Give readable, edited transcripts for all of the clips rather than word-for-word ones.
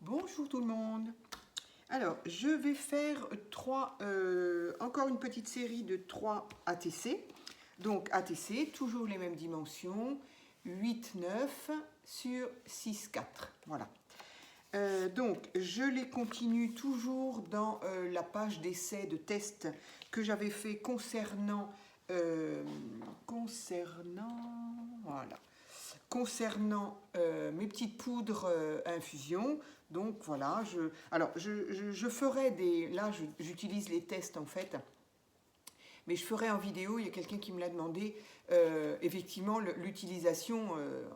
Bonjour tout le monde. Alors, je vais faire encore une petite série de 3 ATC. Donc, ATC, toujours les mêmes dimensions, 8, 9 sur 6, 4. Voilà. Donc, je les continue toujours dans la page d'essai de test que j'avais fait concernant mes petites poudres à infusion. Donc voilà, je ferai des... Là, j'utilise les tests en fait, mais je ferai en vidéo, il y a quelqu'un qui me l'a demandé, effectivement, l'utilisation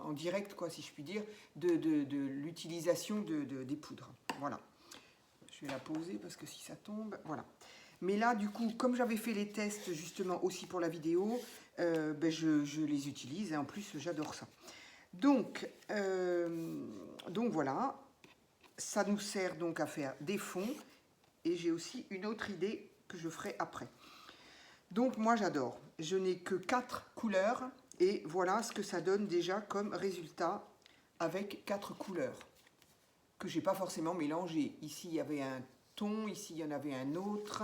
en direct, quoi, si je puis dire, de l'utilisation des poudres. Voilà. Je vais la poser parce que si ça tombe, voilà. Mais là, du coup, comme j'avais fait les tests justement aussi pour la vidéo, je les utilise et en plus, j'adore ça. Donc voilà, ça nous sert donc à faire des fonds et j'ai aussi une autre idée que je ferai après. Donc moi j'adore, je n'ai que 4 couleurs et voilà ce que ça donne déjà comme résultat avec 4 couleurs que j'ai pas forcément mélangées. Ici il y avait un ton, ici il y en avait un autre,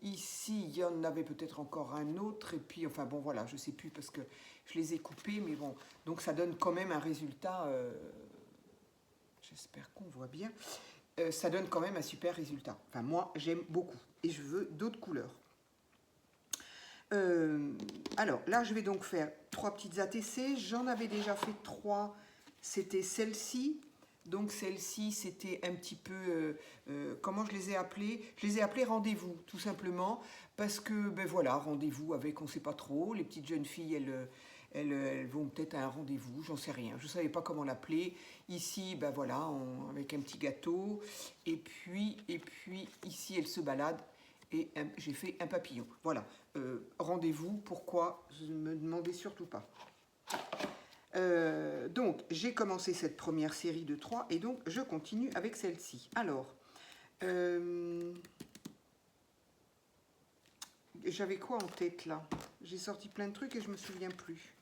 ici il y en avait peut-être encore un autre et puis enfin bon voilà, je sais plus parce que je les ai coupés mais bon, donc ça donne quand même un résultat, j'espère qu'on voit bien, ça donne quand même un super résultat. Enfin moi j'aime beaucoup et je veux d'autres couleurs. Alors là je vais donc faire 3 petites ATC, j'en avais déjà fait 3, c'était celle-ci. Donc celle-ci, c'était un petit peu, comment je les ai appelées? Je les ai appelées rendez-vous, tout simplement, parce que, ben voilà, rendez-vous avec, on ne sait pas trop, les petites jeunes filles, elles vont peut-être à un rendez-vous, j'en sais rien, je ne savais pas comment l'appeler. Ici, ben voilà, avec un petit gâteau, et puis ici, elles se baladent, et j'ai fait un papillon. Voilà, rendez-vous, pourquoi? Je ne me demandais surtout pas. Donc, j'ai commencé cette première série de 3 et donc je continue avec celle-ci. Alors, j'avais quoi en tête là? J'ai sorti plein de trucs et je ne me souviens plus.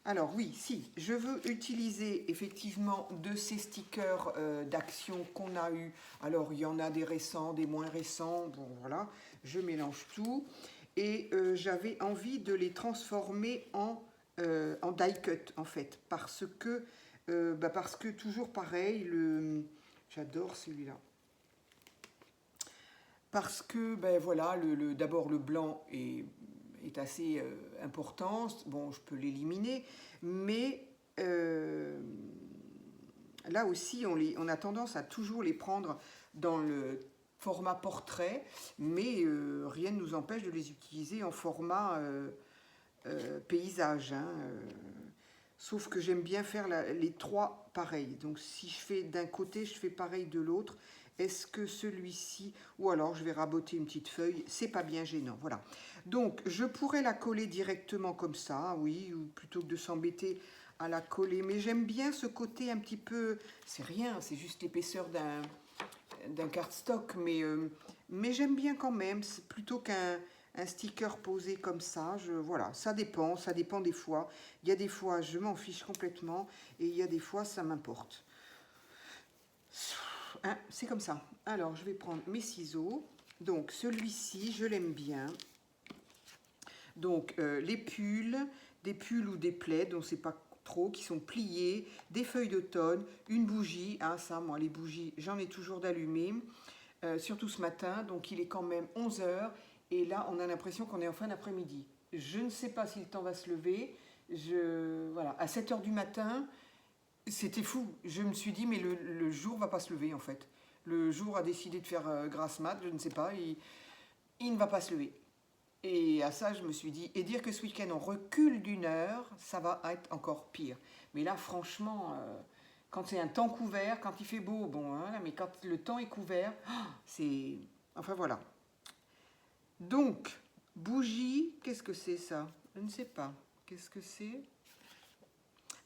Alors oui, si, je veux utiliser effectivement de ces stickers d'action qu'on a eu. Alors, il y en a des récents, des moins récents. Bon, voilà, je mélange tout. Et j'avais envie de les transformer en die cut en fait parce que toujours pareil j'adore celui-là parce que ben voilà d'abord le blanc est assez important, bon je peux l'éliminer mais là aussi on a tendance à toujours les prendre dans le format portrait mais rien ne nous empêche de les utiliser en format paysage hein, sauf que j'aime bien faire les 3 pareils. Donc si je fais d'un côté, je fais pareil de l'autre. Est-ce que celui-ci, ou alors je vais raboter une petite feuille, c'est pas bien gênant, voilà. Donc je pourrais la coller directement comme ça, oui, ou plutôt que de s'embêter à la coller. Mais j'aime bien ce côté un petit peu, c'est rien, c'est juste l'épaisseur d'un cardstock, mais j'aime bien quand même, plutôt qu'un sticker posé comme ça, voilà, ça dépend des fois. Il y a des fois, je m'en fiche complètement, et il y a des fois, ça m'importe. Hein, c'est comme ça. Alors, je vais prendre mes ciseaux. Donc, celui-ci, je l'aime bien. Donc, les pulls, des pulls ou des plaids, on ne sait pas trop, qui sont pliés, des feuilles d'automne, une bougie. Ah, ça, moi, les bougies, j'en ai toujours d'allumées. Surtout ce matin, donc il est quand même 11 h. Et là, on a l'impression qu'on est en fin d'après-midi. Je ne sais pas si le temps va se lever. Voilà, à 7 h du matin, c'était fou. Je me suis dit, mais le jour va pas se lever, en fait. Le jour a décidé de faire grasse mat, je ne sais pas, il ne va pas se lever. Et à ça, je me suis dit, et dire que ce week-end, on recule d'1 heure, ça va être encore pire. Mais là, franchement, quand c'est un temps couvert, quand il fait beau, bon, hein, mais quand le temps est couvert, c'est... Enfin, voilà. Donc, bougie, qu'est-ce que c'est ça? Je ne sais pas. Qu'est-ce que c'est?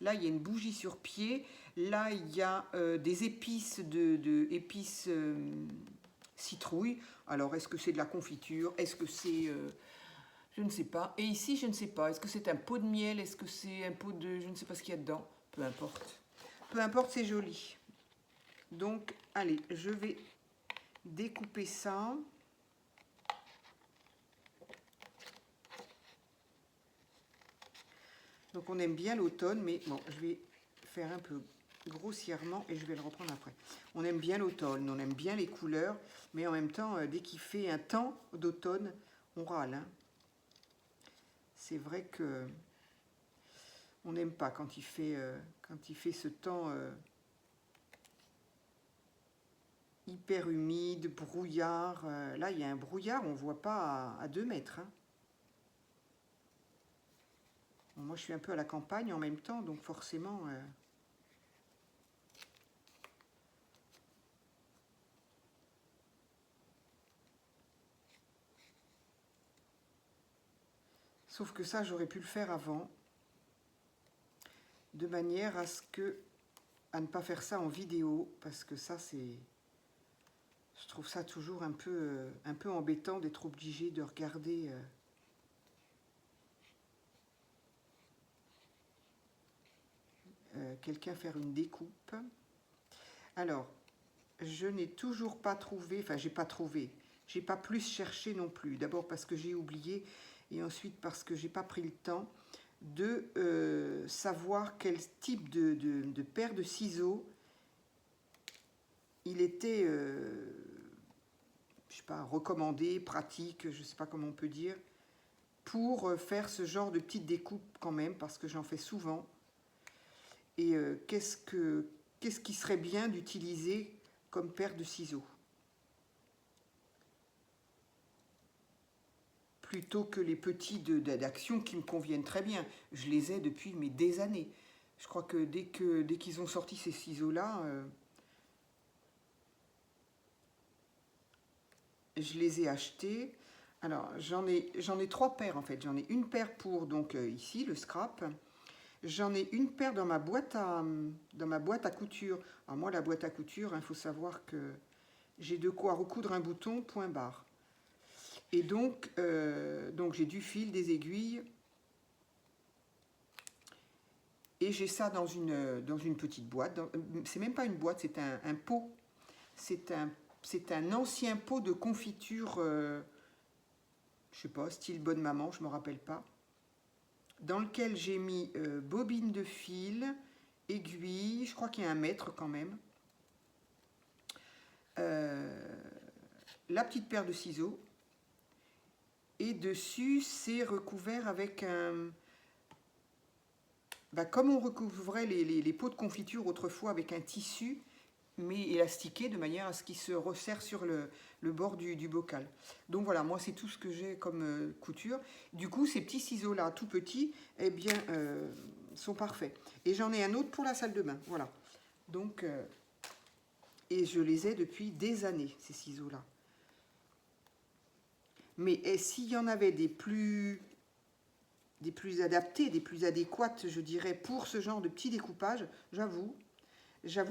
Là, il y a une bougie sur pied. Là, il y a des épices épices citrouille. Alors, est-ce que c'est de la confiture? Est-ce que c'est... je ne sais pas. Et ici, je ne sais pas. Est-ce que c'est un pot de miel? Est-ce que c'est un pot de... Je ne sais pas ce qu'il y a dedans. Peu importe. Peu importe, c'est joli. Donc, allez, je vais découper ça. Donc, on aime bien l'automne, mais bon, je vais faire un peu grossièrement et je vais le reprendre après. On aime bien l'automne, on aime bien les couleurs, mais en même temps, dès qu'il fait un temps d'automne, on râle. Hein. C'est vrai que on n'aime pas quand il fait ce temps hyper humide, brouillard. Là, il y a un brouillard, on ne voit pas à 2 mètres. Hein. Bon, moi, je suis un peu à la campagne en même temps, donc forcément... Sauf que ça, j'aurais pu le faire avant, de manière à ne pas faire ça en vidéo, parce que ça, c'est... Je trouve ça toujours un peu embêtant d'être obligé de regarder... quelqu'un faire une découpe. Alors, je n'ai toujours pas trouvé, enfin, j'ai pas plus cherché non plus. D'abord parce que j'ai oublié, et ensuite parce que j'ai pas pris le temps de savoir quel type de paire de ciseaux il était, je sais pas, recommandé, pratique, je sais pas comment on peut dire, pour faire ce genre de petite découpe quand même, parce que j'en fais souvent. Et qu'est-ce qui serait bien d'utiliser comme paire de ciseaux plutôt que les petits d'Action qui me conviennent très bien. Je les ai depuis des années. Je crois que dès qu'ils ont sorti ces ciseaux-là, je les ai achetés. Alors, j'en ai 3 paires en fait. J'en ai une paire pour, donc ici, le scrap. J'en ai une paire dans ma boîte à couture. Alors moi, la boîte à couture, il faut savoir que j'ai de quoi recoudre un bouton, point barre. Et donc j'ai du fil, des aiguilles. Et j'ai ça dans une petite boîte. C'est même pas une boîte, c'est un pot. C'est un ancien pot de confiture, je sais pas, style bonne maman, je me rappelle pas. Dans lequel j'ai mis bobine de fil, aiguille, je crois qu'il y a 1 mètre quand même. La petite paire de ciseaux. Et dessus, c'est recouvert avec un... comme on recouvrait les pots de confiture autrefois avec un tissu, mais élastiqué de manière à ce qu'il se resserre sur le bord du bocal. Donc voilà, moi c'est tout ce que j'ai comme couture. Du coup, ces petits ciseaux-là, tout petits, eh bien, sont parfaits. Et j'en ai un autre pour la salle de bain, voilà. Donc, et je les ai depuis des années, ces ciseaux-là. Mais s'il y en avait des plus adaptées, des plus adéquates, je dirais, pour ce genre de petit découpage, j'avoue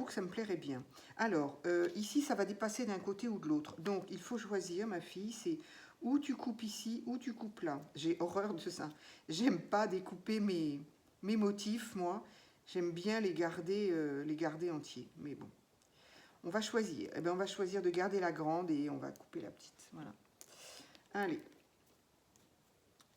que ça me plairait bien. Alors, ici, ça va dépasser d'un côté ou de l'autre. Donc, il faut choisir, ma fille, c'est ou tu coupes ici, ou tu coupes là. J'ai horreur de ça. J'aime pas découper mes motifs, moi. J'aime bien les garder entiers. Mais bon, on va choisir. Eh bien, on va choisir de garder la grande et on va couper la petite. Voilà. Allez.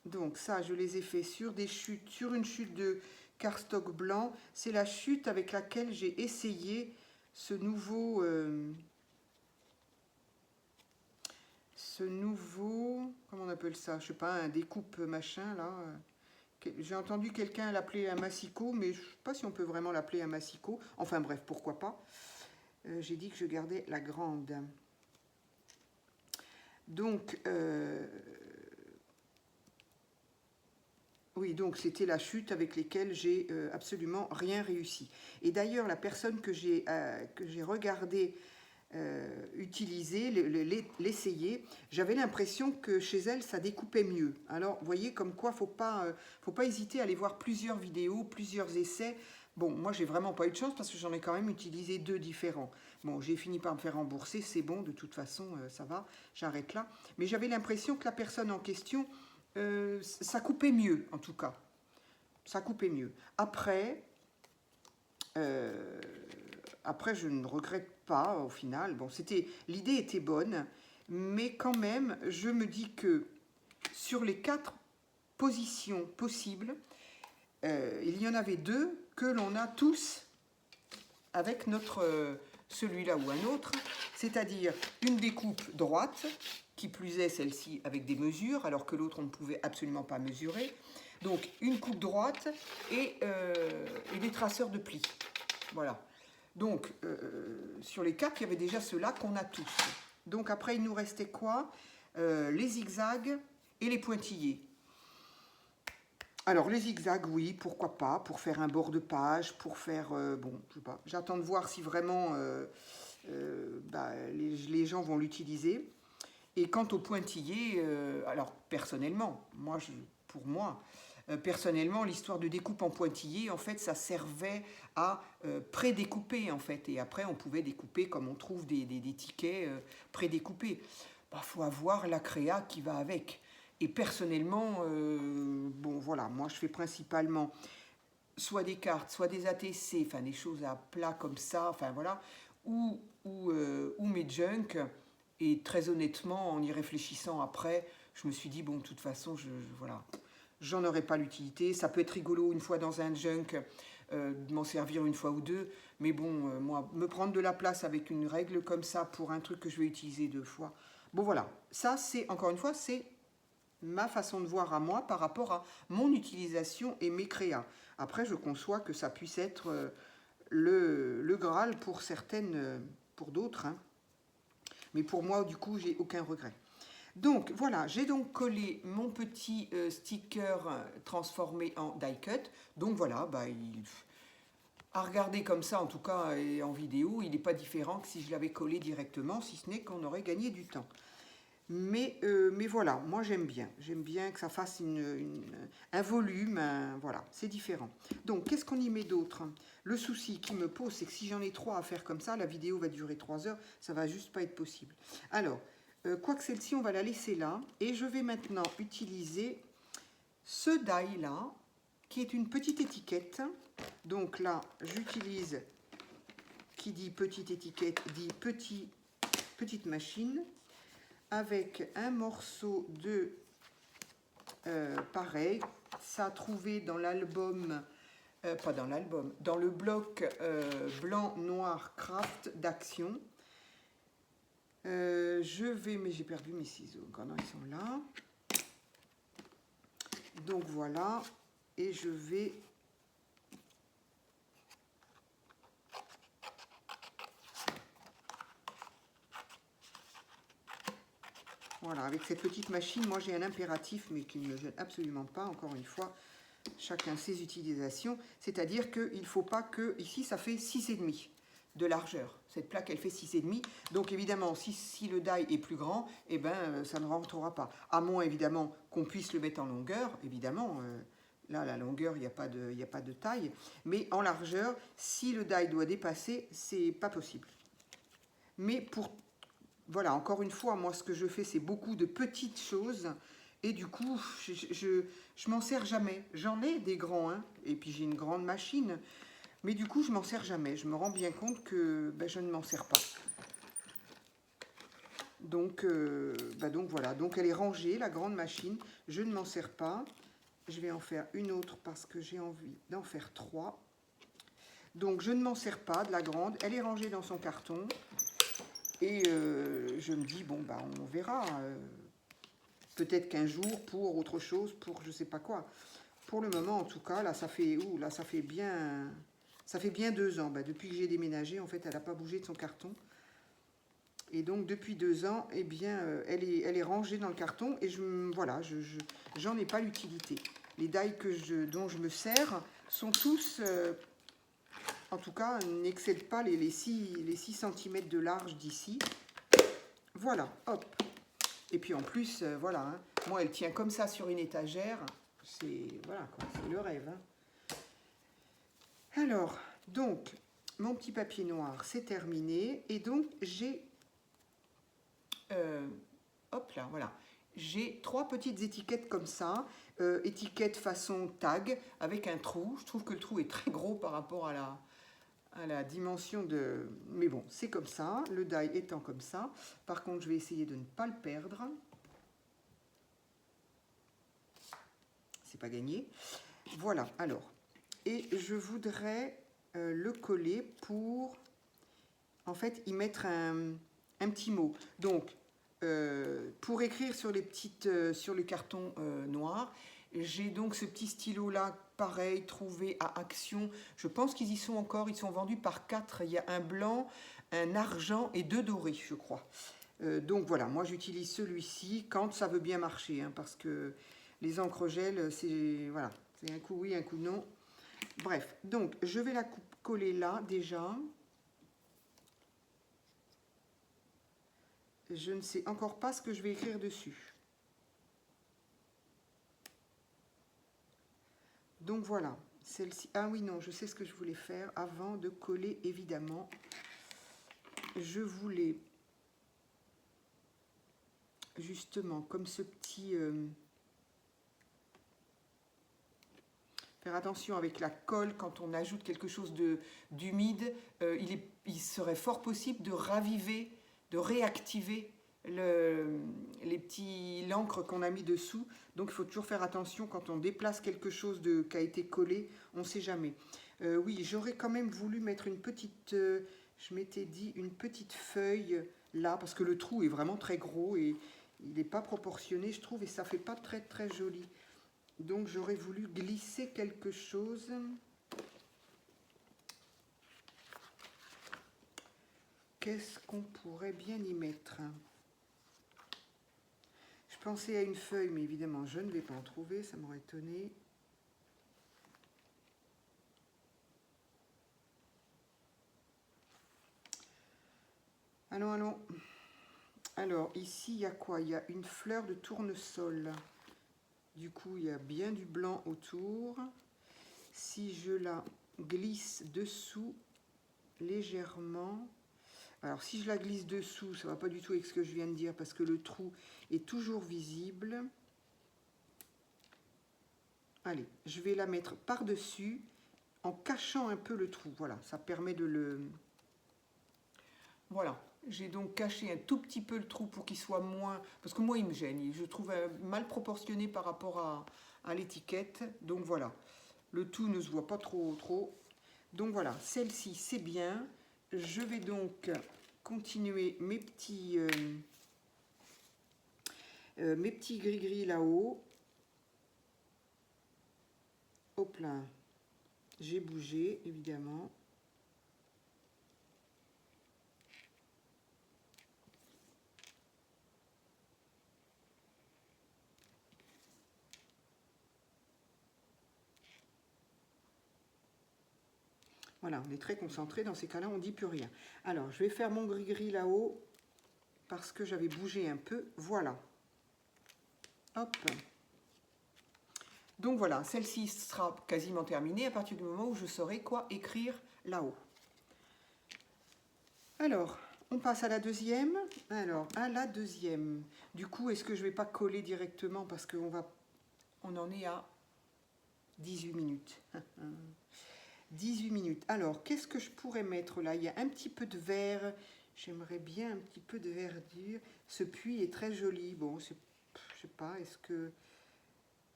Donc ça, je les ai fait sur une chute de cardstock blanc. C'est la chute avec laquelle j'ai essayé ce nouveau, comment on appelle ça? Je sais pas, un découpe machin là. J'ai entendu quelqu'un l'appeler un massicot, mais je ne sais pas si on peut vraiment l'appeler un massicot. Enfin bref, pourquoi pas. J'ai dit que je gardais la grande. Donc, oui, donc c'était la chute avec lesquelles j'ai absolument rien réussi. Et d'ailleurs, la personne que j'ai regardé utiliser, l'essayer, j'avais l'impression que chez elle, ça découpait mieux. Alors, vous voyez, comme quoi, faut pas hésiter à aller voir plusieurs vidéos, plusieurs essais. Bon, moi, j'ai vraiment pas eu de chance parce que j'en ai quand même utilisé 2 différents. Bon, j'ai fini par me faire rembourser, c'est bon, de toute façon, ça va, j'arrête là. Mais j'avais l'impression que la personne en question, ça coupait mieux, en tout cas. Ça coupait mieux. Après, après, je ne regrette pas au final. Bon, l'idée était bonne, mais quand même, je me dis que sur les 4 positions possibles, il y en avait 2 que l'on a tous avec notre celui-là ou un autre, c'est-à-dire une découpe droite, qui plus est celle-ci avec des mesures, alors que l'autre on ne pouvait absolument pas mesurer. Donc une coupe droite et des traceurs de plis. Voilà. Donc sur les 4, il y avait déjà ceux-là qu'on a tous. Donc après il nous restait quoi? Les zigzags et les pointillés. Alors les zigzags, oui, pourquoi pas, pour faire un bord de page, pour faire, bon, je sais pas, j'attends de voir si vraiment les gens vont l'utiliser. Et quant au pointillé, alors personnellement, pour moi, personnellement, l'histoire de découpe en pointillé, en fait, ça servait à prédécouper, en fait, et après on pouvait découper comme on trouve des tickets prédécoupés. Faut avoir la créa qui va avec. Et personnellement, bon voilà, moi je fais principalement soit des cartes, soit des ATC, enfin des choses à plat comme ça, enfin voilà, ou mes junk. Et très honnêtement, en y réfléchissant après, je me suis dit, bon, de toute façon, voilà, j'en aurais pas l'utilité. Ça peut être rigolo une fois dans un junk, de m'en servir une fois ou deux, mais bon, moi, me prendre de la place avec une règle comme ça pour un truc que je vais utiliser 2 fois, bon voilà, ça c'est, encore une fois, c'est ma façon de voir à moi par rapport à mon utilisation et mes créas. Après, je conçois que ça puisse être le Graal pour certaines, pour d'autres, hein. Mais pour moi, du coup, j'ai aucun regret. Donc, voilà, j'ai donc collé mon petit sticker transformé en die cut. Donc, voilà, à regarder comme ça, en tout cas, et en vidéo, il n'est pas différent que si je l'avais collé directement, si ce n'est qu'on aurait gagné du temps. Mais voilà, moi j'aime bien que ça fasse un volume, voilà, c'est différent. Donc qu'est-ce qu'on y met d'autre? Le souci qui me pose, c'est que si j'en ai 3 à faire comme ça, la vidéo va durer 3 heures, ça va juste pas être possible. Alors, quoique celle-ci, on va la laisser là, et je vais maintenant utiliser ce die là, qui est une petite étiquette. Donc là, j'utilise, qui dit petite étiquette, dit petite machine, avec un morceau de pareil, ça a trouvé dans l'album, pas dans l'album, dans le bloc blanc noir craft d'Action. Je vais, mais j'ai perdu mes ciseaux, quand ils sont là. Donc voilà, et je vais voilà, avec cette petite machine, moi j'ai un impératif, mais qui ne me gêne absolument pas, encore une fois, chacun ses utilisations. C'est-à-dire qu'il ne faut pas que, ici ça fait 6,5 de largeur. Cette plaque, elle fait 6,5. Donc évidemment, si le die est plus grand, eh ben, ça ne rentrera pas. À moins évidemment qu'on puisse le mettre en longueur, évidemment. Là, la longueur, il n'y a pas de taille. Mais en largeur, si le die doit dépasser, c'est pas possible. Mais voilà, encore une fois, moi, ce que je fais, c'est beaucoup de petites choses. Et du coup, je m'en sers jamais. J'en ai des grands, hein, et puis j'ai une grande machine. Mais du coup, je m'en sers jamais. Je me rends bien compte que je ne m'en sers pas. Donc voilà. Donc elle est rangée, la grande machine. Je ne m'en sers pas. Je vais en faire une autre parce que j'ai envie d'en faire 3. Donc je ne m'en sers pas de la grande. Elle est rangée dans son carton. Et je me dis, bon, on verra. Peut-être qu'un jour, pour autre chose, pour je sais pas quoi. Pour le moment, en tout cas, là, ça fait bien 2 ans. Depuis que j'ai déménagé, en fait, elle n'a pas bougé de son carton. Et donc, depuis 2 ans, eh bien, elle est rangée dans le carton. Et voilà, j'en ai pas l'utilité. Les die dont je me sers sont tous... en tout cas, n'excèdent pas les 6 cm de large d'ici. Voilà, hop. Et puis en plus, voilà, hein, moi, elle tient comme ça sur une étagère. C'est voilà, c'est le rêve. Hein. Alors, donc, mon petit papier noir, c'est terminé. Et donc, j'ai... hop là, voilà. J'ai 3 petites étiquettes comme ça. Étiquette façon tag, avec un trou. Je trouve que le trou est très gros par rapport à à la dimension de... Mais bon, c'est comme ça, le die étant comme ça. Par contre, je vais essayer de ne pas le perdre. C'est pas gagné. Voilà, alors. Et je voudrais le coller pour, en fait, y mettre un petit mot. Donc, pour écrire sur les petites, sur le carton noir, j'ai donc ce petit stylo là, pareil, trouvé à Action. Je pense qu'ils y sont encore, ils sont vendus par 4. Il y a un blanc, un argent et 2 dorés, je crois. Donc voilà, moi j'utilise celui-ci quand ça veut bien marcher, hein, parce que les encres gel, c'est voilà, c'est un coup oui, un coup non. Bref, donc je vais la coller là déjà. Je ne sais encore pas ce que je vais écrire dessus. Donc voilà, celle-ci. Ah oui, non, je sais ce que je voulais faire avant de coller, évidemment. Je voulais justement, comme ce petit... faire attention avec la colle, quand on ajoute quelque chose d'humide, il serait fort possible de raviver, de réactiver l'encre qu'on a mis dessous. Donc il faut toujours faire attention quand on déplace quelque chose qui a été collé, on ne sait jamais. Oui, j'aurais quand même voulu mettre une petite, je m'étais dit une petite feuille là, parce que le trou est vraiment très gros et il n'est pas proportionné, je trouve, et ça fait pas très très joli. Donc j'aurais voulu glisser quelque chose. Qu'est-ce qu'on pourrait bien y mettre? Je pensais à une feuille, mais évidemment je ne vais pas en trouver, ça m'aurait étonné. Allons, allons. Alors ici il y a quoi? Il y a une fleur de tournesol. Du coup il y a bien du blanc autour. Si je la glisse dessous légèrement... Alors si je la glisse dessous, ça ne va pas du tout avec ce que je viens de dire parce que le trou est toujours visible. Allez, je vais la mettre par-dessus en cachant un peu le trou. Voilà, ça permet de le... Voilà, j'ai donc caché un tout petit peu le trou pour qu'il soit moins... Parce que moi, il me gêne. Je trouve mal proportionné par rapport à l'étiquette. Donc voilà, le tout ne se voit pas trop. Donc voilà, celle-ci, c'est bien. Je vais donc continuer mes petits gris-gris là-haut. Hop là, j'ai bougé, évidemment. Voilà, on est très concentré. Dans ces cas-là, on ne dit plus rien. Alors, je vais faire mon gris-gris là-haut parce que j'avais bougé un peu. Voilà. Hop. Donc voilà, celle-ci sera quasiment terminée à partir du moment où je saurai quoi écrire là-haut. Alors, on passe à la deuxième. Alors, à la deuxième. Du coup, est-ce que je ne vais pas coller directement parce qu'on en est à 18 minutes. 18 minutes. Alors, qu'est-ce que je pourrais mettre là? Il y a un petit peu de vert. J'aimerais bien un petit peu de verdure. Ce puits est très joli. Bon, je sais pas, est-ce que...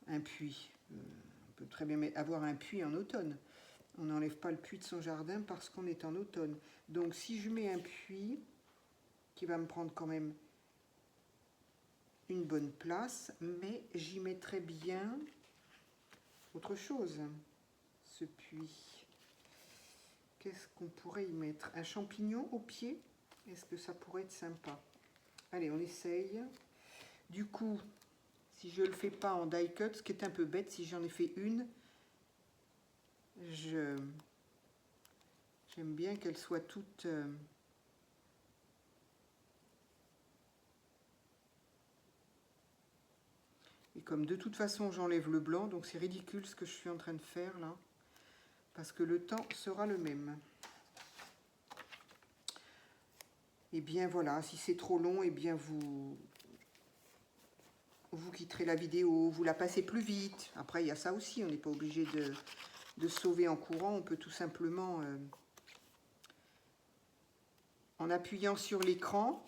Un puits. On peut très bien avoir un puits en automne. On n'enlève pas le puits de son jardin parce qu'on est en automne. Donc, si je mets un puits qui va me prendre quand même une bonne place, mais j'y mettrai bien autre chose. Ce puits. Qu'est-ce qu'on pourrait y mettre? Un champignon au pied? Est-ce que ça pourrait être sympa? Allez, on essaye. Du coup, si je ne le fais pas en die cut, ce qui est un peu bête, si j'en ai fait une, j'aime bien qu'elle soit toute... Et comme de toute façon j'enlève le blanc, donc c'est ridicule ce que je suis en train de faire là, parce que le temps sera le même. Et bien voilà, si c'est trop long, et bien vous quitterez la vidéo, vous la passez plus vite. Après il y a ça aussi, on n'est pas obligé de sauver en courant, on peut tout simplement en appuyant sur l'écran,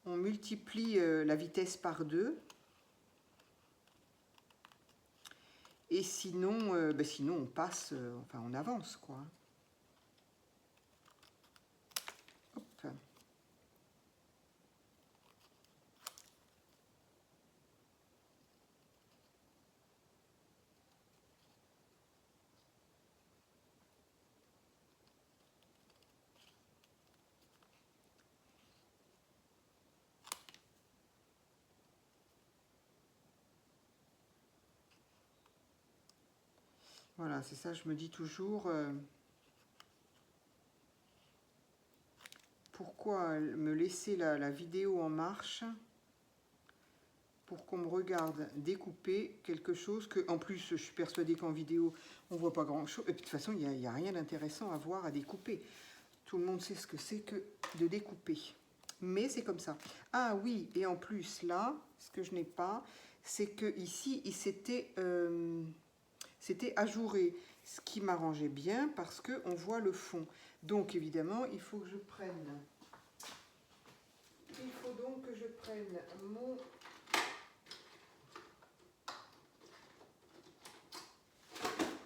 on multiplie la vitesse par 2. Et sinon, sinon on passe, enfin on avance quoi. Hop. Voilà, c'est ça, je me dis toujours, pourquoi me laisser la vidéo en marche pour qu'on me regarde découper quelque chose que, en plus, je suis persuadée qu'en vidéo, on voit pas grand-chose. Et puis, de toute façon, il n'y a rien d'intéressant à voir, à découper. Tout le monde sait ce que c'est que de découper. Mais c'est comme ça. Ah oui, et en plus, là, ce que je n'ai pas, c'est que ici, c'était ajouré. Ce qui m'arrangeait bien parce qu'on voit le fond. Donc, évidemment, il faut que je prenne... Il faut donc que je prenne mon...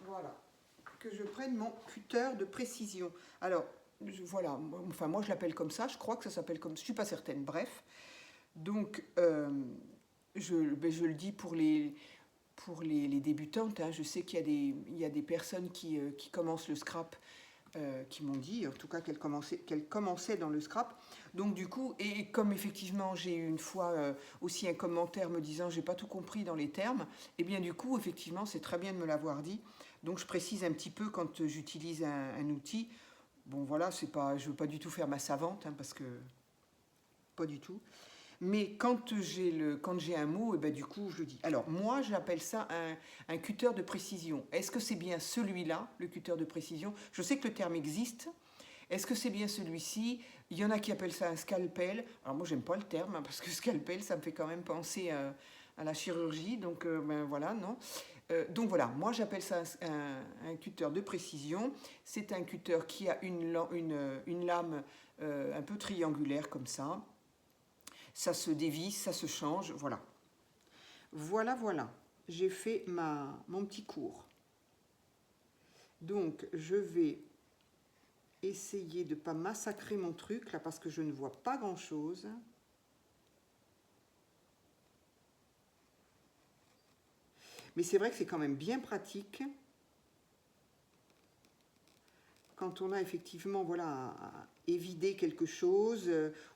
Voilà. Que je prenne mon cutter de précision. Alors, voilà. Enfin, moi, je l'appelle comme ça. Je crois que ça s'appelle comme... Je ne suis pas certaine. Bref. Donc, je le dis pour les débutantes. Hein. Je sais qu'il y a des personnes qui commencent le scrap qui m'ont dit, en tout cas, qu'elles commençaient dans le scrap. Donc du coup, et comme effectivement j'ai eu une fois aussi un commentaire me disant j'ai pas tout compris dans les termes, et bien du coup, effectivement, c'est très bien de me l'avoir dit. Donc je précise un petit peu quand j'utilise un outil. Bon voilà, c'est pas, je veux pas du tout faire ma savante, hein, parce que pas du tout. Mais quand j'ai un mot, et ben du coup, je le dis. Alors, moi, j'appelle ça un cutter de précision. Est-ce que c'est bien celui-là, le cutter de précision? Je sais que le terme existe. Est-ce que c'est bien celui-ci? Il y en a qui appellent ça un scalpel. Alors, moi, j'aime pas le terme, hein, parce que scalpel, ça me fait quand même penser à la chirurgie. Donc, ben voilà, non. Donc, voilà, moi, j'appelle ça un cutter de précision. C'est un cutter qui a une lame un peu triangulaire, comme ça. Ça se dévisse, ça se change, voilà. Voilà, voilà. J'ai fait mon petit cours. Donc, je vais essayer de ne pas massacrer mon truc, là, parce que je ne vois pas grand-chose. Mais c'est vrai que c'est quand même bien pratique quand on a effectivement, voilà, à évider quelque chose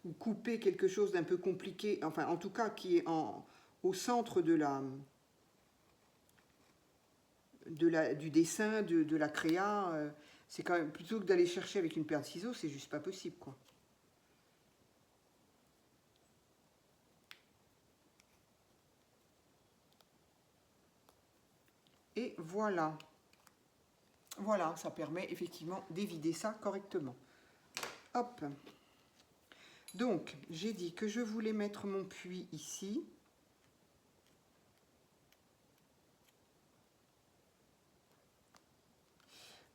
ou couper quelque chose d'un peu compliqué, enfin, en tout cas, qui est au centre du dessin, de la créa, c'est quand même, plutôt que d'aller chercher avec une paire de ciseaux, c'est juste pas possible, quoi. Et voilà. Voilà, ça permet effectivement d'évider ça correctement. Hop. Donc, j'ai dit que je voulais mettre mon puits ici.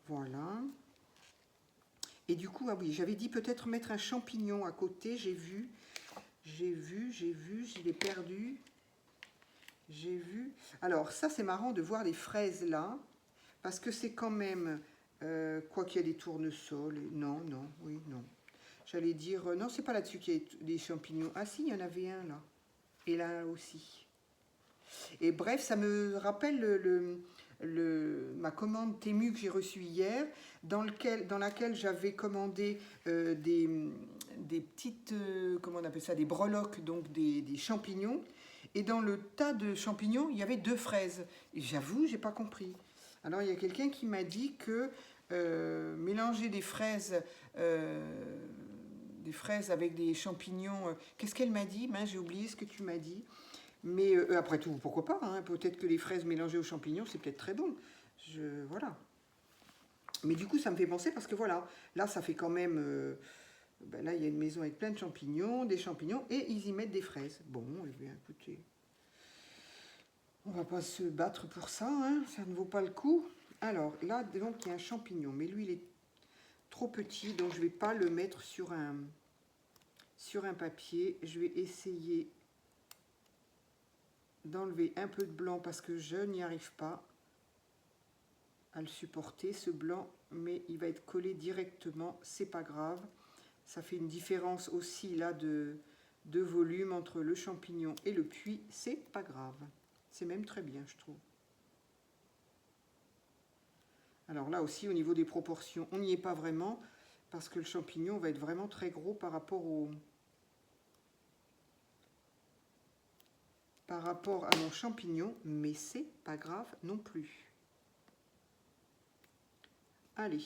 Voilà. Et du coup, ah oui, j'avais dit peut-être mettre un champignon à côté. J'ai vu, je l'ai perdu. J'ai vu. Alors, ça, c'est marrant de voir les fraises là. Parce que c'est quand même... quoi qu'il y a des tournesols. Non, non, oui, non. J'allais dire... non, c'est pas là-dessus qu'il y a des champignons. Ah si, il y en avait un là. Et là aussi. Et bref, ça me rappelle ma commande Temu que j'ai reçue hier, dans laquelle j'avais commandé des petites, comment on appelle ça, des breloques, donc des champignons. Et dans le tas de champignons, il y avait 2 fraises. Et j'avoue, j'ai pas compris. Alors, il y a quelqu'un qui m'a dit que mélanger des fraises avec des champignons... Qu'est-ce qu'elle m'a dit? J'ai oublié ce que tu m'as dit. Mais après tout, pourquoi pas, hein, peut-être que les fraises mélangées aux champignons, c'est peut-être très bon. Voilà. Mais du coup, ça me fait penser parce que voilà, là, ça fait quand même... ben là, il y a une maison avec plein de champignons, des champignons, et ils y mettent des fraises. Bon, eh bien, écoutez, on va pas se battre pour ça, hein, ça ne vaut pas le coup. Alors, là, donc, il y a un champignon, mais lui, il est trop petit, donc je ne vais pas le mettre sur un papier. Je vais essayer d'enlever un peu de blanc parce que je n'y arrive pas à le supporter, ce blanc, mais il va être collé directement, c'est pas grave. Ça fait une différence aussi là de volume entre le champignon et le puits, c'est pas grave. C'est même très bien, je trouve. Alors là aussi, au niveau des proportions, on n'y est pas vraiment, parce que le champignon va être vraiment très gros par rapport à mon champignon, mais c'est pas grave non plus. Allez.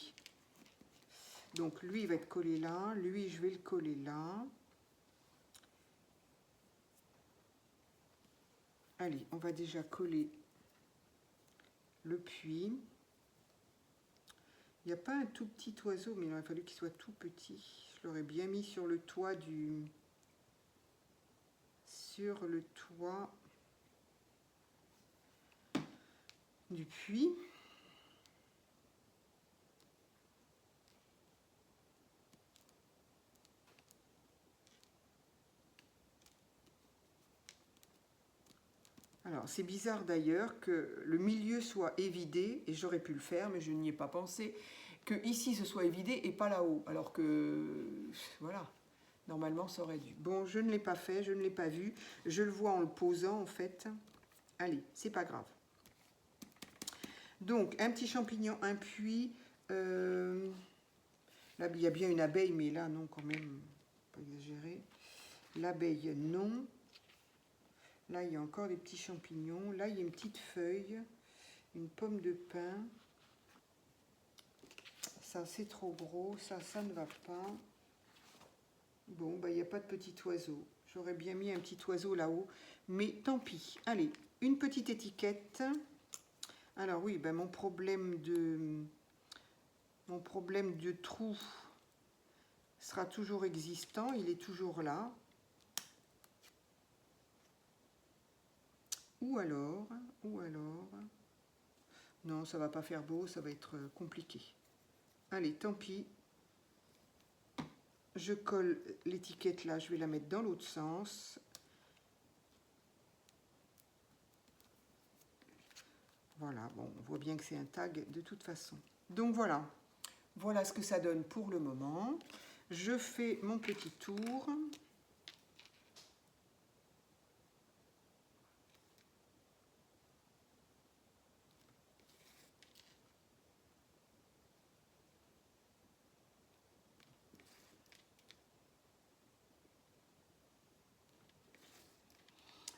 Donc lui, il va être collé là. Lui, je vais le coller là. Allez, on va déjà coller le puits. Il n'y a pas un tout petit oiseau, mais il aurait fallu qu'il soit tout petit. Je l'aurais bien mis sur le toit du... Sur le toit du puits. Alors, c'est bizarre d'ailleurs que le milieu soit évidé, et j'aurais pu le faire, mais je n'y ai pas pensé, que ici ce soit évidé et pas là-haut, alors que, voilà, normalement ça aurait dû. Bon, je ne l'ai pas fait, je ne l'ai pas vu, je le vois en le posant en fait. Allez, c'est pas grave. Donc, un petit champignon, un puits, là il y a bien une abeille, mais là non quand même, pas exagérer. L'abeille, non. Là, il y a encore des petits champignons. Là, il y a une petite feuille, une pomme de pin. Ça, c'est trop gros. Ça ne va pas. Bon, bah, il n'y a pas de petit oiseau. J'aurais bien mis un petit oiseau là-haut, mais tant pis. Allez, une petite étiquette. Alors oui, bah, mon problème de trou sera toujours existant. Il est toujours là. Ou alors, non, ça va pas faire beau, ça va être compliqué. Allez, tant pis. Je colle l'étiquette là, je vais la mettre dans l'autre sens. Voilà, bon, on voit bien que c'est un tag de toute façon. Donc voilà, voilà ce que ça donne pour le moment. Je fais mon petit tour.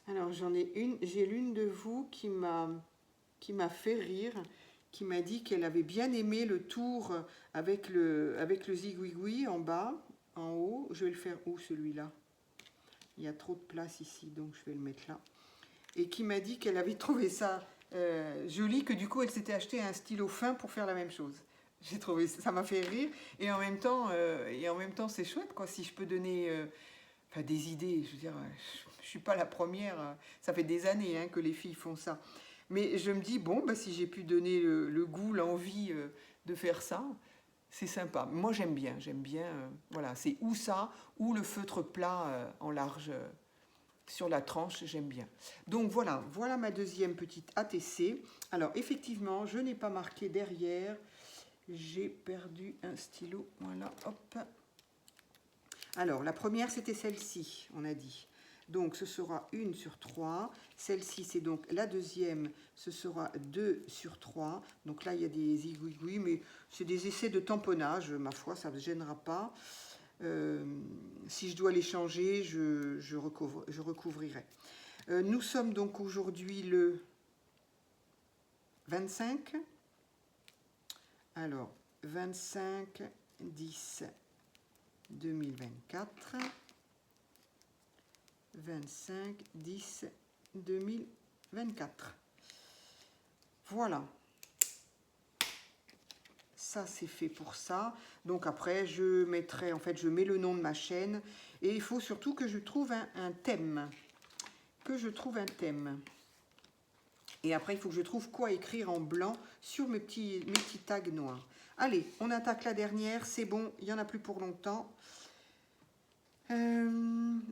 Alors j'en ai une, j'ai l'une de vous qui m'a fait rire, qui m'a dit qu'elle avait bien aimé le tour avec le zigouigoui en bas, en haut. Je vais le faire où celui-là? Il y a trop de place ici, donc je vais le mettre là. Et qui m'a dit qu'elle avait trouvé ça joli, que du coup elle s'était acheté un stylo fin pour faire la même chose. J'ai trouvé ça m'a fait rire et en même temps c'est chouette quoi, si je peux donner des idées. Je veux dire, je suis pas la première. Ça fait des années hein, que les filles font ça. Mais je me dis bon, bah, si j'ai pu donner le goût, l'envie de faire ça, c'est sympa. Moi j'aime bien. Voilà, c'est ou ça ou le feutre plat en large. Sur la tranche, j'aime bien. Donc voilà ma deuxième petite ATC. Alors effectivement, je n'ai pas marqué derrière. J'ai perdu un stylo. Voilà, hop. Alors la première, c'était celle-ci, on a dit. Donc ce sera 1 sur 3. Celle-ci, c'est donc la deuxième, ce sera 2 sur 3. Donc là, il y a des zigouigouis, mais c'est des essais de tamponnage. Ma foi, ça ne me gênera pas. Si je dois les changer, je recouvrirai. Nous sommes donc aujourd'hui le 25. Alors, 25 10 2024. 25 10 2024. Voilà. Ça c'est fait pour ça. Donc après je mettrai, en fait je mets le nom de ma chaîne et il faut surtout que je trouve un thème. Et après il faut que je trouve quoi écrire en blanc sur mes petits tags noirs. Allez, on attaque la dernière, c'est bon, il n'y en a plus pour longtemps.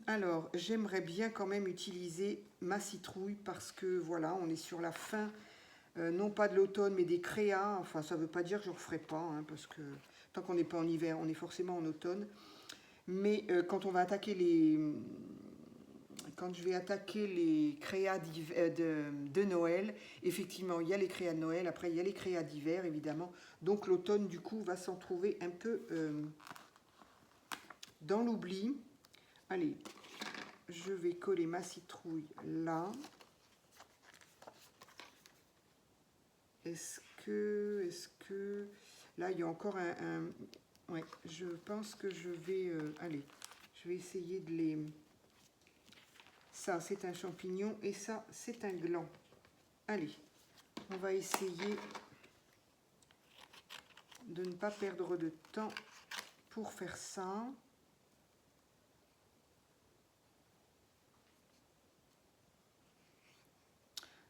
Alors, j'aimerais bien quand même utiliser ma citrouille parce que voilà, on est sur la fin, non pas de l'automne, mais des créas. Enfin, ça ne veut pas dire que je ne referai pas, hein, parce que tant qu'on n'est pas en hiver, on est forcément en automne. Mais quand on va attaquer quand je vais attaquer les créas de Noël, effectivement, il y a les créas de Noël, après il y a les créas d'hiver, évidemment. Donc l'automne, du coup, va s'en trouver un peu dans l'oubli. Allez, je vais coller ma citrouille là. Est-ce que... Là, il y a encore ouais, je pense que je vais... allez, je vais essayer de les... Ça, c'est un champignon et ça, c'est un gland. Allez, on va essayer de ne pas perdre de temps pour faire ça.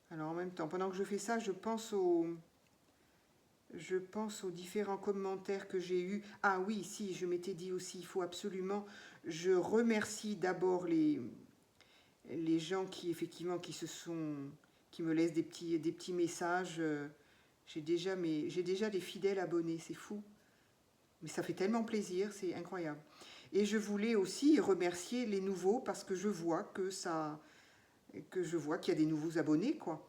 Alors, en même temps, pendant que je fais ça, je pense aux différents commentaires que j'ai eus. Ah oui, si, je m'étais dit aussi, il faut absolument... Je remercie d'abord les gens qui, effectivement, qui me laissent des petits messages. J'ai déjà des fidèles abonnés, c'est fou. Mais ça fait tellement plaisir, c'est incroyable. Et je voulais aussi remercier les nouveaux parce que je vois qu'il y a des nouveaux abonnés, quoi.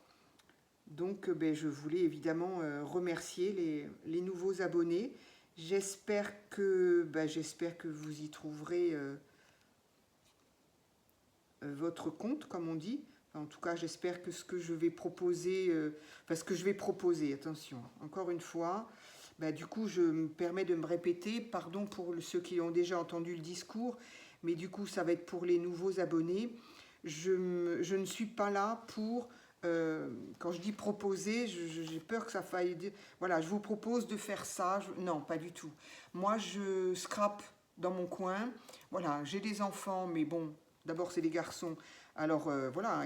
Donc, ben, je voulais évidemment remercier les nouveaux abonnés. J'espère que vous y trouverez votre compte, comme on dit. Enfin, en tout cas, j'espère que ce que je vais proposer, attention, encore une fois, ben, du coup, je me permets de me répéter. Pardon pour ceux qui ont déjà entendu le discours, mais du coup, ça va être pour les nouveaux abonnés. Je ne suis pas là pour... quand je dis proposer, j'ai peur que ça faille dire... Voilà, je vous propose de faire ça. Non, pas du tout. Moi, je scrape dans mon coin. Voilà, j'ai des enfants, mais bon, d'abord, c'est des garçons. Alors, voilà,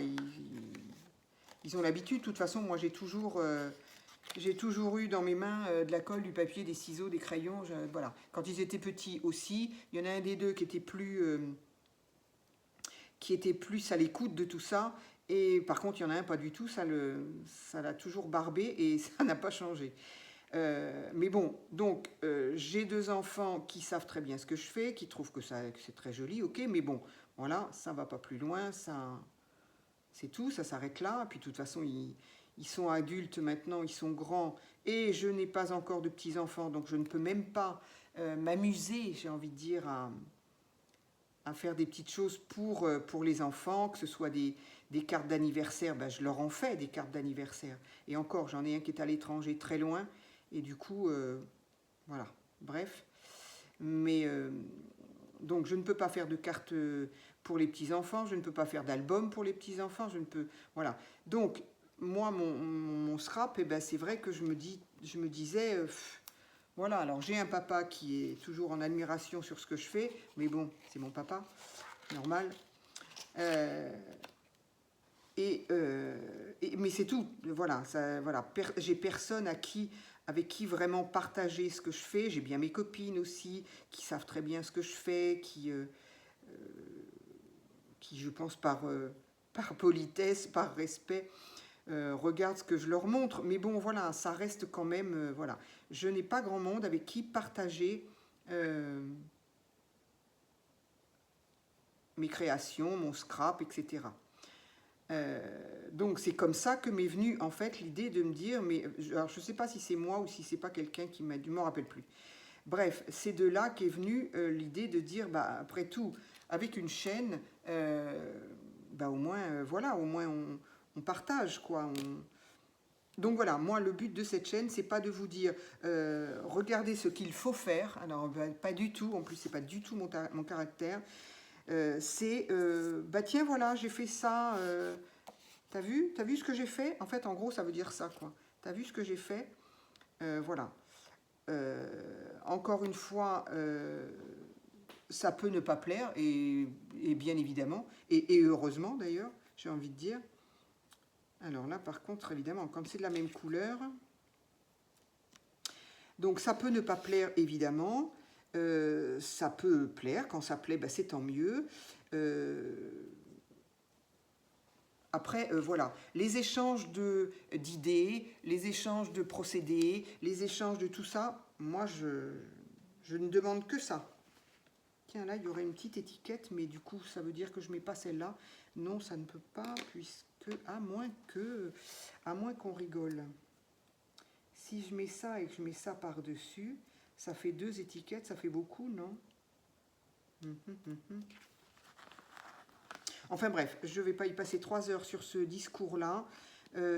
ils ont l'habitude. De toute façon, moi, j'ai toujours eu dans mes mains de la colle, du papier, des ciseaux, des crayons. Voilà. Quand ils étaient petits aussi, il y en a un des deux qui était plus à l'écoute de tout ça. Et par contre, il y en a un pas du tout, ça l'a toujours barbé et ça n'a pas changé. Mais bon, donc j'ai deux enfants qui savent très bien ce que je fais, qui trouvent que c'est très joli, ok, mais bon, voilà, ça va pas plus loin, ça, c'est tout, ça s'arrête là. Puis de toute façon, ils sont adultes maintenant, ils sont grands, et je n'ai pas encore de petits-enfants, donc je ne peux même pas m'amuser, j'ai envie de dire, à faire des petites choses pour les enfants, que ce soit des cartes d'anniversaire, ben, je leur en fais des cartes d'anniversaire. Et encore, j'en ai un qui est à l'étranger, très loin, et du coup, voilà, bref. Mais donc, je ne peux pas faire de cartes pour les petits-enfants, je ne peux pas faire d'album pour les petits-enfants, je ne peux... Voilà. Donc, moi, mon scrap, eh ben, c'est vrai que je me disais... voilà, alors j'ai un papa qui est toujours en admiration sur ce que je fais, mais bon, c'est mon papa, normal. Mais c'est tout, voilà, j'ai personne avec qui vraiment partager ce que je fais. J'ai bien mes copines aussi, qui savent très bien ce que je fais, qui je pense, par politesse, par respect, regardent ce que je leur montre. Mais bon, voilà, ça reste quand même... voilà. Je n'ai pas grand monde avec qui partager mes créations, mon scrap, etc. Donc c'est comme ça que m'est venue en fait l'idée de me dire, mais alors je ne sais pas si c'est moi ou si c'est pas quelqu'un qui m'a dit, je ne me rappelle plus. Bref, c'est de là qu'est venue l'idée de dire, bah, après tout, avec une chaîne, bah, au moins, voilà, au moins on partage, quoi. Donc voilà, moi le but de cette chaîne, c'est pas de vous dire, regardez ce qu'il faut faire. Alors bah, pas du tout, en plus c'est pas du tout mon caractère. C'est, bah tiens voilà, j'ai fait ça. T'as vu ce que j'ai fait? En fait, en gros, ça veut dire ça, quoi. T'as vu ce que j'ai fait? Voilà. Encore une fois, ça peut ne pas plaire, et bien évidemment, et heureusement d'ailleurs, j'ai envie de dire. Alors là, par contre, évidemment, quand c'est de la même couleur, Donc ça peut ne pas plaire évidemment, ça peut plaire, quand ça plaît, ben, c'est tant mieux. Après, voilà, les échanges d'idées, les échanges de procédés, les échanges de tout ça, moi je ne demande que ça. Tiens, là, il y aurait une petite étiquette, mais du coup, ça veut dire que je ne mets pas celle-là. Non, ça ne peut pas, puisque, à moins qu'on rigole. Si je mets ça et que je mets ça par-dessus, ça fait 2 étiquettes, ça fait beaucoup, non? Enfin bref, je ne vais pas y passer 3 heures sur ce discours-là.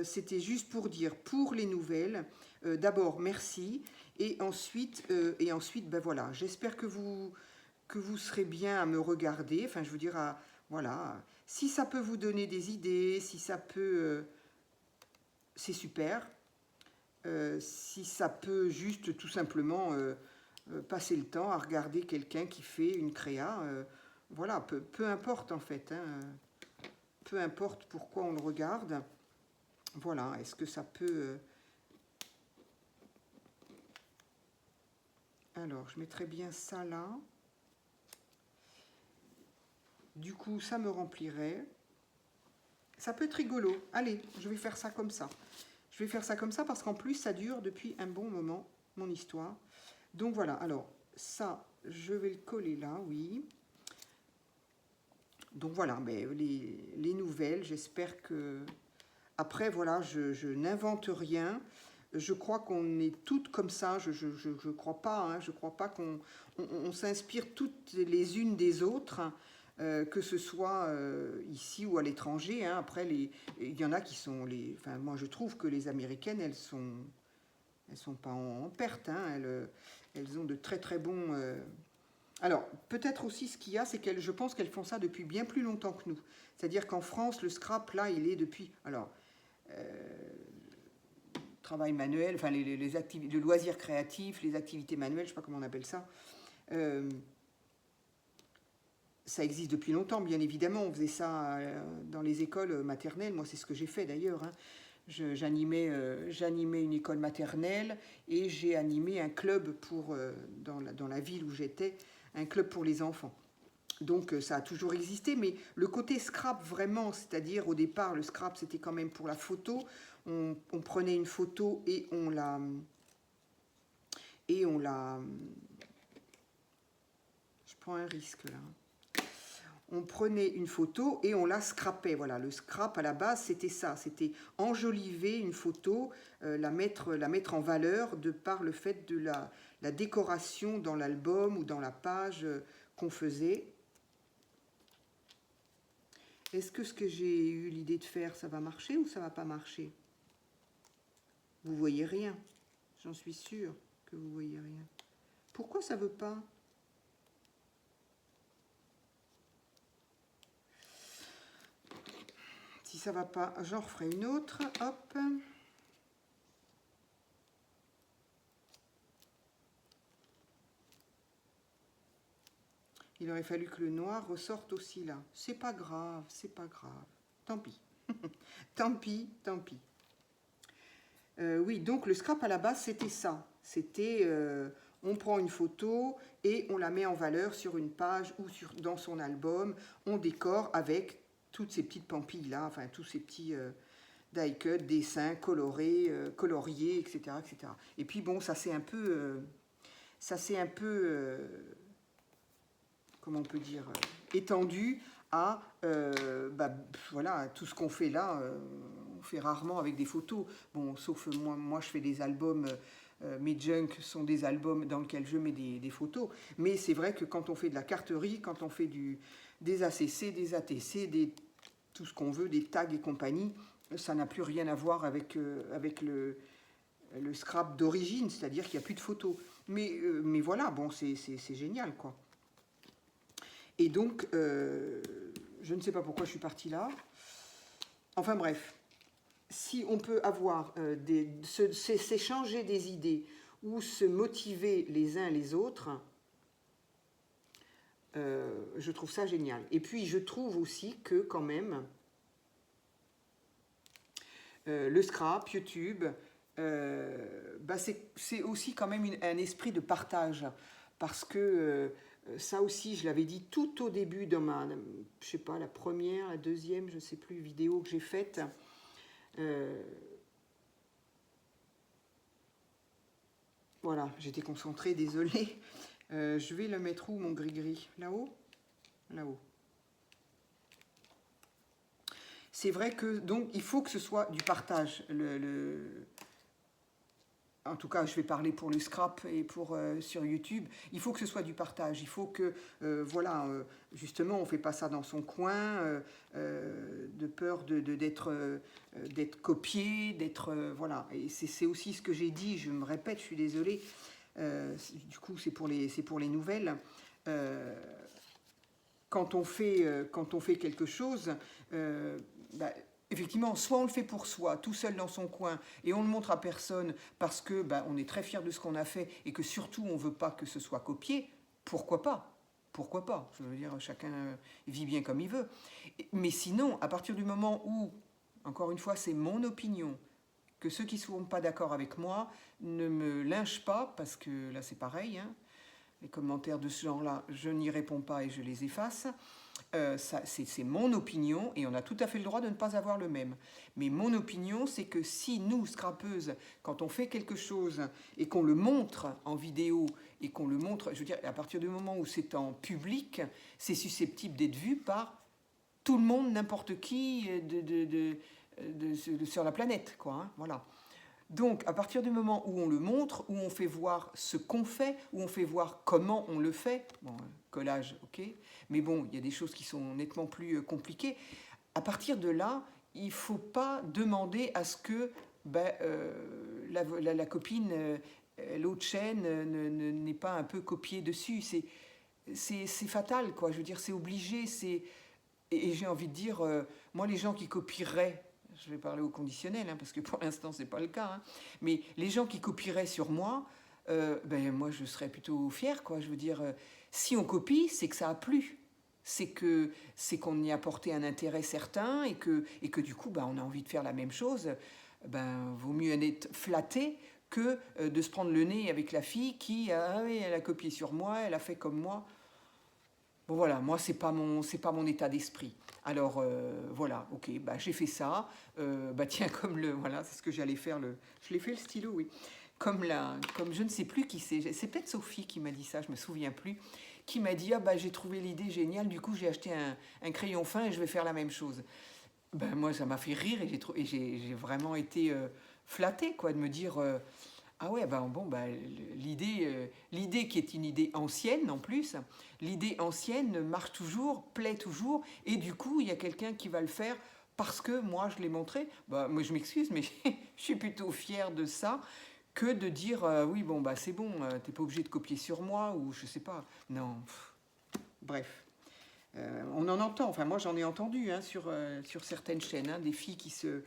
C'était juste pour dire, pour les nouvelles, d'abord merci, et ensuite ben voilà, j'espère que vous serez bien à me regarder, enfin je veux dire, voilà, si ça peut vous donner des idées, si ça peut, c'est super. Si ça peut juste tout simplement passer le temps à regarder quelqu'un qui fait une créa, voilà, peu importe en fait, hein, peu importe pourquoi on le regarde, voilà, est-ce que ça peut... Alors, je mettrais bien ça là. Du coup, ça me remplirait. Ça peut être rigolo. Allez, je vais faire ça comme ça. Je vais faire ça comme ça parce qu'en plus, ça dure depuis un bon moment, mon histoire. Donc voilà, alors, ça, je vais le coller là, oui. Donc voilà, mais les nouvelles, j'espère que... Après, voilà, je n'invente rien. Je crois qu'on est toutes comme ça. Je crois pas, hein, je crois pas on s'inspire toutes les unes des autres, que ce soit ici ou à l'étranger. Hein. Après, il y en a qui sont enfin, moi, je trouve que les Américaines, elles sont pas en perte. Hein. Elles ont de très très bons. Alors, peut-être aussi ce qu'il y a, c'est je pense qu'elles font ça depuis bien plus longtemps que nous. C'est-à-dire qu'en France, le scrap, là, il est depuis... Alors, travail manuel, enfin les activités, le loisir créatif, les activités manuelles, je ne sais pas comment on appelle ça. Ça existe depuis longtemps, bien évidemment. On faisait ça dans les écoles maternelles. Moi, c'est ce que j'ai fait d'ailleurs. Hein. J'animais une école maternelle et j'ai animé un club dans la ville où j'étais, un club pour les enfants. Donc ça a toujours existé, mais le côté scrap vraiment, c'est-à-dire au départ le scrap c'était quand même pour la photo, on prenait une photo et on la... Je prends un risque là. On prenait une photo et on la scrapait. Voilà, le scrap à la base c'était ça, c'était enjoliver une photo, la mettre en valeur de par le fait de la décoration dans l'album ou dans la page qu'on faisait. Est-ce que ce que j'ai eu l'idée de faire, ça va marcher ou ça va pas marcher? Vous voyez rien. J'en suis sûre que vous voyez rien. Pourquoi ça veut pas? Si ça va pas, j'en referai une autre. Hop. Il aurait fallu que le noir ressorte aussi là. C'est pas grave, c'est pas grave. Tant pis. Tant pis, tant pis. Oui, donc le scrap à la base, c'était ça. C'était, on prend une photo et on la met en valeur sur une page ou dans son album. On décore avec toutes ces petites pampilles-là, enfin tous ces petits die-cut, dessins colorés, coloriés, etc., etc. Et puis bon, ça c'est un peu... comment on peut dire, étendu à voilà, tout ce qu'on fait là, on fait rarement avec des photos. Bon, sauf moi je fais des albums, mes junk sont des albums dans lesquels je mets des photos. Mais c'est vrai que quand on fait de la carterie, quand on fait des ACC, des ATC, tout ce qu'on veut, des tags et compagnie, ça n'a plus rien à voir avec le scrap d'origine, c'est-à-dire qu'il n'y a plus de photos. Mais voilà, bon, c'est génial, quoi. Et donc, je ne sais pas pourquoi je suis partie là. Enfin bref, si on peut avoir s'échanger des idées ou se motiver les uns les autres, je trouve ça génial. Et puis, je trouve aussi que quand même, le scrap, YouTube, bah c'est aussi quand même un esprit de partage. Parce que ça aussi, je l'avais dit tout au début dans je sais pas, la première, la deuxième, je sais plus, vidéo que j'ai faite. Voilà, j'étais concentrée, désolée. Je vais le mettre où, mon gris-gris? Là-haut? Là-haut. C'est vrai que, donc, il faut que ce soit du partage. En tout cas, je vais parler pour le scrap et pour sur YouTube. Il faut que ce soit du partage. Il faut que, voilà, justement, on ne fait pas ça dans son coin, de peur d'être copié, d'être... voilà. Et c'est aussi ce que j'ai dit, je me répète, je suis désolée. Du coup, c'est pour les nouvelles. Quand on fait quelque chose, bah, effectivement, soit on le fait pour soi, tout seul dans son coin, et on ne le montre à personne parce que bah, on est très fier de ce qu'on a fait et que surtout on ne veut pas que ce soit copié, pourquoi pas? Pourquoi pas? Je veux dire, chacun vit bien comme il veut. Mais sinon, à partir du moment où, encore une fois, c'est mon opinion, que ceux qui ne sont pas d'accord avec moi ne me lynchent pas, parce que là c'est pareil, hein, les commentaires de ce genre-là, je n'y réponds pas et je les efface. C'est mon opinion et on a tout à fait le droit de ne pas avoir le même. Mais mon opinion, c'est que si nous, scrapeuses, quand on fait quelque chose et qu'on le montre en vidéo et qu'on le montre, je veux dire, à partir du moment où c'est en public, c'est susceptible d'être vu par tout le monde, n'importe qui sur la planète, quoi. Hein, voilà. Donc, à partir du moment où on le montre, où on fait voir ce qu'on fait, où on fait voir comment on le fait, bon, collage, ok, mais bon, il y a des choses qui sont nettement plus compliquées. À partir de là, il ne faut pas demander à ce que ben, la copine, l'autre chaîne, n'ait pas un peu copié dessus. C'est fatal, quoi. Je veux dire, c'est obligé. Et j'ai envie de dire, moi, les gens qui copieraient, je vais parler au conditionnel, hein, parce que pour l'instant, ce n'est pas le cas, hein, mais les gens qui copieraient sur moi, ben, moi, je serais plutôt fière, quoi. Je veux dire, si on copie, c'est que ça a plu. C'est qu'on y a apporté un intérêt certain et que du coup, ben, on a envie de faire la même chose. Ben, vaut mieux être flatté que de se prendre le nez avec la fille qui, ah oui, elle a copié sur moi, elle a fait comme moi. Bon voilà, moi c'est pas mon état d'esprit. Alors voilà, ok, bah j'ai fait ça. Bah tiens, voilà, c'est ce que j'allais faire. Je l'ai fait le stylo, oui. Comme je ne sais plus qui c'est peut-être Sophie qui m'a dit ça, je me souviens plus, qui m'a dit ah bah j'ai trouvé l'idée géniale, du coup j'ai acheté un crayon fin et je vais faire la même chose. Ben moi ça m'a fait rire et j'ai vraiment été flattée quoi de me dire ah ouais, ben bon, ben, l'idée qui est une idée ancienne en plus, l'idée ancienne marche toujours, plaît toujours, et du coup, il y a quelqu'un qui va le faire parce que moi, je l'ai montré. Ben, moi, je m'excuse, mais je suis plutôt fière de ça que de dire oui, bon, bah c'est bon, t'es pas obligé de copier sur moi, ou je sais pas. Non, bref. On en entend, enfin moi j'en ai entendu hein, sur certaines chaînes, hein, des filles qui se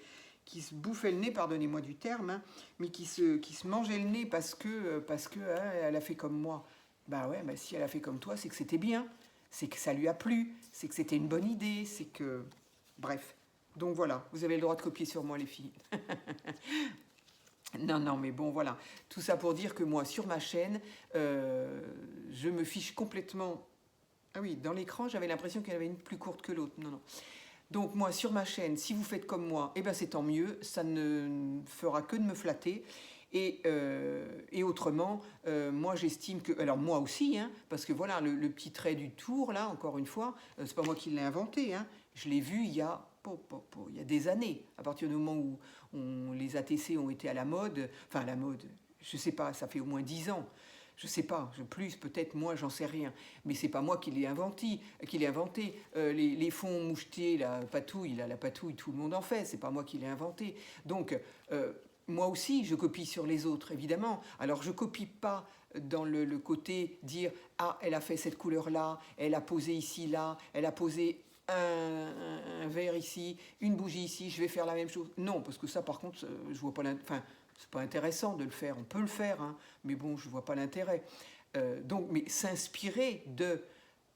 bouffaient le nez, pardonnez-moi du terme, hein, mais qui se mangeaient le nez parce que hein, elle a fait comme moi. Bah ouais, bah si elle a fait comme toi, c'est que c'était bien, c'est que ça lui a plu, c'est que c'était une bonne idée, c'est que... Bref. Donc voilà, vous avez le droit de copier sur moi les filles. Non, non, mais bon, voilà. Tout ça pour dire que moi, sur ma chaîne, je me fiche complètement... Ah oui, dans l'écran, j'avais l'impression qu'il y en avait une plus courte que l'autre. Non, non. Donc moi, sur ma chaîne, si vous faites comme moi, eh ben c'est tant mieux. Ça ne fera que de me flatter. Et autrement, moi j'estime que... Alors moi aussi, hein, parce que voilà, le petit trait du tour, là, encore une fois, c'est pas moi qui l'ai inventé. Hein, je l'ai vu il y a des années, à partir du moment où les ATC ont été à la mode. Enfin, à la mode, je sais pas, ça fait au moins 10 ans. Je sais pas, plus peut-être moi, j'en sais rien. Mais c'est pas moi qui l'ai inventé. Les fonds mouchetés, la patouille, tout le monde en fait. C'est pas moi qui l'ai inventé. Donc moi aussi, je copie sur les autres, évidemment. Alors je copie pas dans le côté dire ah elle a fait cette couleur là, elle a posé ici là, elle a posé un verre ici, une bougie ici, je vais faire la même chose. Non, parce que ça par contre, je vois pas enfin, c'est pas intéressant de le faire, on peut le faire, hein, mais bon, je vois pas l'intérêt. Donc, mais s'inspirer de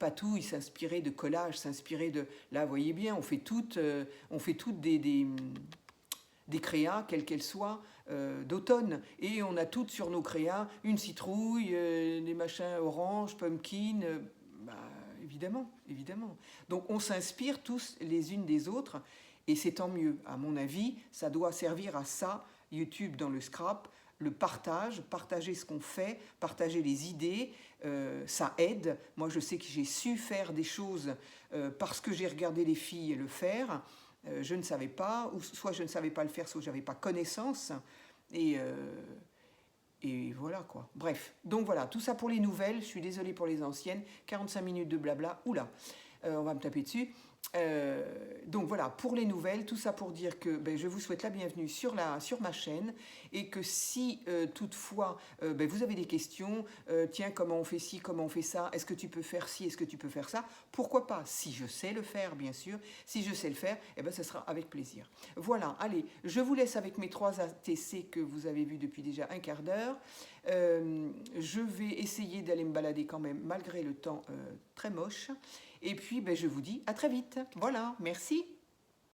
patouille, s'inspirer de collage, s'inspirer de... Là, vous voyez bien, on fait toutes des créas, quelles qu'elles soient, d'automne. Et on a toutes sur nos créas une citrouille, des machins orange, pumpkin, bah, évidemment, évidemment. Donc on s'inspire tous les unes des autres et c'est tant mieux. À mon avis, ça doit servir à ça, YouTube dans le scrap, le partage, partager ce qu'on fait, partager les idées, ça aide. Moi je sais que j'ai su faire des choses parce que j'ai regardé les filles le faire. Je ne savais pas, ou soit je ne savais pas le faire, soit je n'avais pas connaissance. Et, et voilà quoi. Bref, donc voilà, tout ça pour les nouvelles. Je suis désolée pour les anciennes. 45 minutes de blabla. Oula, on va me taper dessus. Donc voilà, pour les nouvelles, tout ça pour dire que je vous souhaite la bienvenue sur ma chaîne et que si toutefois vous avez des questions, tiens, comment on fait ci, comment on fait ça, est-ce que tu peux faire ci, est-ce que tu peux faire ça, pourquoi pas, si je sais le faire bien sûr, si je sais le faire, ce sera avec plaisir. Voilà, allez, je vous laisse avec mes 3 ATC que vous avez vus depuis déjà un quart d'heure. Je vais essayer d'aller me balader quand même malgré le temps très moche. Et puis, je vous dis à très vite. Voilà, merci.